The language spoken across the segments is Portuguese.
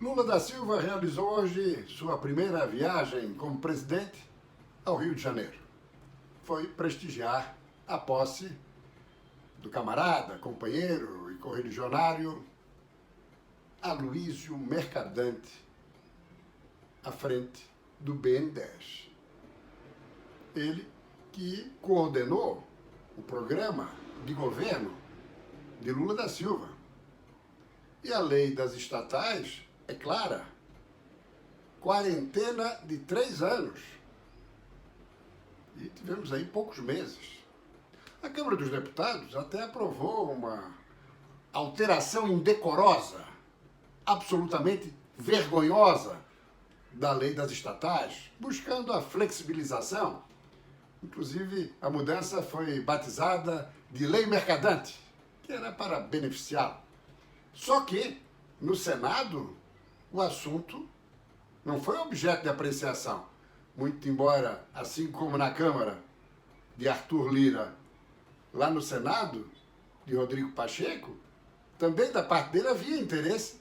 Lula da Silva realizou hoje sua primeira viagem como presidente ao Rio de Janeiro. Foi prestigiar a posse do camarada, companheiro e correligionário Aloísio Mercadante, à frente do BN10. Ele que coordenou o programa de governo de Lula da Silva. E a lei das estatais é clara: quarentena de 3 anos. E tivemos aí poucos meses. A Câmara dos Deputados até aprovou uma alteração indecorosa, absolutamente vergonhosa, da lei das estatais, buscando a flexibilização. Inclusive, a mudança foi batizada de Lei Mercadante, que era para beneficiá-lo. Só que, no Senado, o assunto não foi objeto de apreciação, muito embora, assim como na Câmara de Arthur Lira, lá no Senado, de Rodrigo Pacheco, também da parte dele havia interesse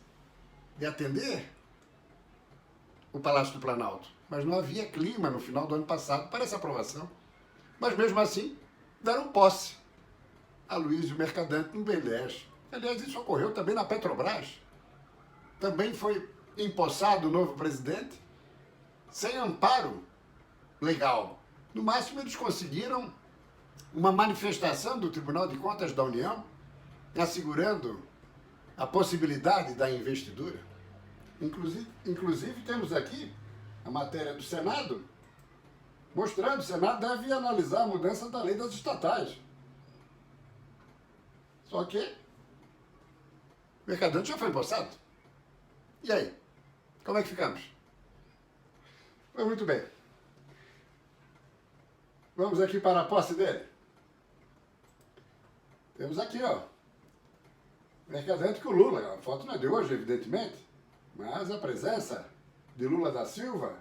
de atender o Palácio do Planalto. Mas não havia clima no final do ano passado para essa aprovação. Mas mesmo assim, deram posse a Aloísio Mercadante no BN10. Aliás, isso ocorreu também na Petrobras. Também foi empossado o novo presidente sem amparo legal. No máximo, eles conseguiram uma manifestação do Tribunal de Contas da União assegurando a possibilidade da investidura. Inclusive temos aqui a matéria do Senado, mostrando que o Senado deve analisar a mudança da lei das estatais. Só que o Mercadante já foi empossado. E aí? Como é que ficamos? Foi muito bem. Vamos aqui para a posse dele. Temos aqui, ó, Mercadante com Lula. A foto não é de hoje, evidentemente, mas a presença de Lula da Silva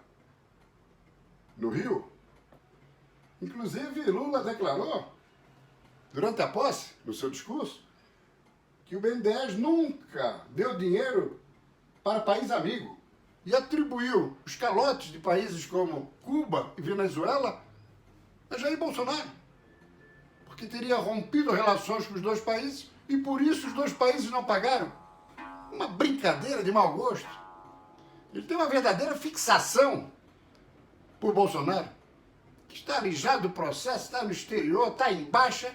no Rio. Inclusive, Lula declarou, durante a posse, no seu discurso, que o BN10 nunca deu dinheiro para país amigo e atribuiu os calotes de países como Cuba e Venezuela a Jair Bolsonaro, porque teria rompido relações com os dois países e por isso os dois países não pagaram. Uma brincadeira de mau gosto. Ele tem uma verdadeira fixação por Bolsonaro, que está alijado do processo, está no exterior, está em baixa,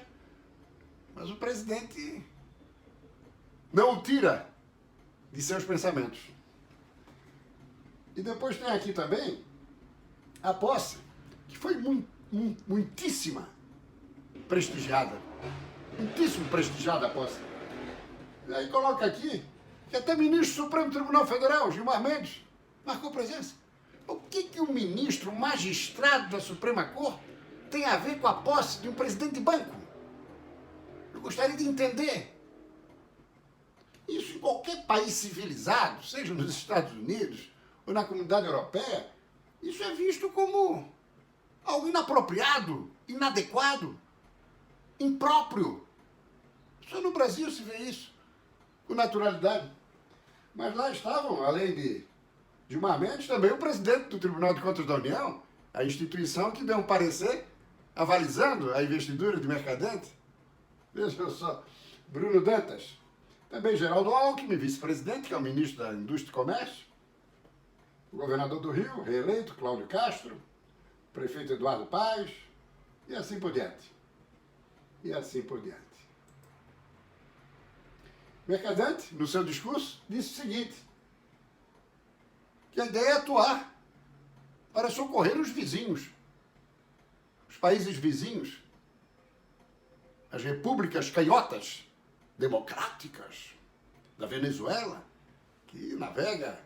mas o presidente não o tira de seus pensamentos. E depois tem aqui também a posse, que foi muitíssima prestigiada. Muitíssimo prestigiada a posse. E aí coloca aqui que até ministro do Supremo Tribunal Federal, Gilmar Mendes, marcou presença. O que um ministro, um magistrado da Suprema Corte, tem a ver com a posse de um presidente de banco? Eu gostaria de entender. Isso em qualquer país civilizado, seja nos Estados Unidos ou na Comunidade Europeia, isso é visto como algo inapropriado, inadequado, impróprio. Só no Brasil se vê isso com naturalidade. Mas lá estavam, além de Gilmar Mendes, também o presidente do Tribunal de Contas da União, a instituição que deu um parecer avalizando a investidura de Mercadante. Veja só, Bruno Dantas. Também Geraldo Alckmin, vice-presidente, que é o ministro da Indústria e Comércio. O governador do Rio, reeleito, Cláudio Castro. O prefeito Eduardo Paes. E assim por diante. E assim por diante. Mercadante, no seu discurso, disse o seguinte: que a ideia é atuar para socorrer os vizinhos, os países vizinhos, as repúblicas canhotas democráticas da Venezuela, que navega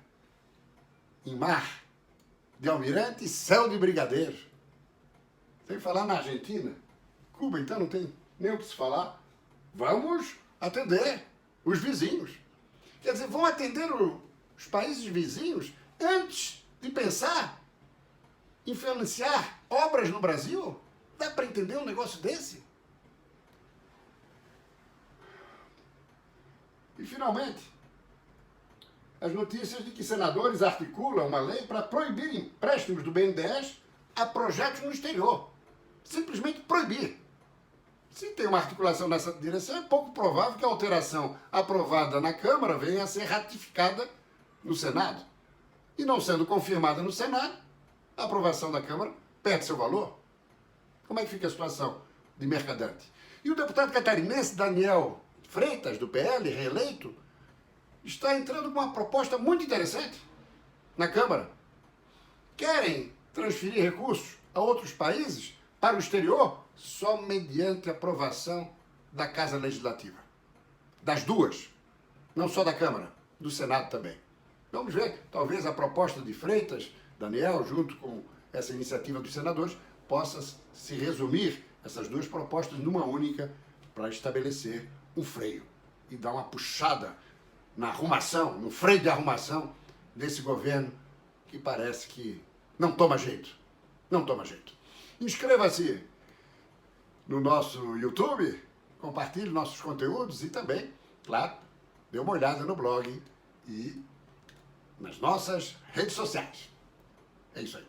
em mar de almirante e céu de brigadeiro. Sem falar na Argentina. Cuba, então, não tem nem o que se falar. Vamos atender os vizinhos. Quer dizer, vão atender os países vizinhos antes de pensar em financiar obras no Brasil? Dá para entender um negócio desse? E, finalmente, as notícias de que senadores articulam uma lei para proibir empréstimos do BNDES a projetos no exterior. Simplesmente proibir. Se tem uma articulação nessa direção, é pouco provável que a alteração aprovada na Câmara venha a ser ratificada no Senado. E não sendo confirmada no Senado, a aprovação da Câmara perde seu valor. Como é que fica a situação de Mercadante? E o deputado catarinense Daniel Freitas, do PL, reeleito, está entrando com uma proposta muito interessante na Câmara. Querem transferir recursos a outros países para o exterior só mediante aprovação da Casa Legislativa. Das duas. Não só da Câmara, do Senado também. Vamos ver, talvez a proposta de Freitas, Daniel, junto com essa iniciativa dos senadores, possa se resumir essas duas propostas numa única para estabelecer um freio e dar uma puxada na arrumação, no freio de arrumação desse governo que parece que não toma jeito. Não toma jeito. Inscreva-se no nosso YouTube, compartilhe nossos conteúdos e também, claro, dê uma olhada no blog e nas nossas redes sociais. É isso aí.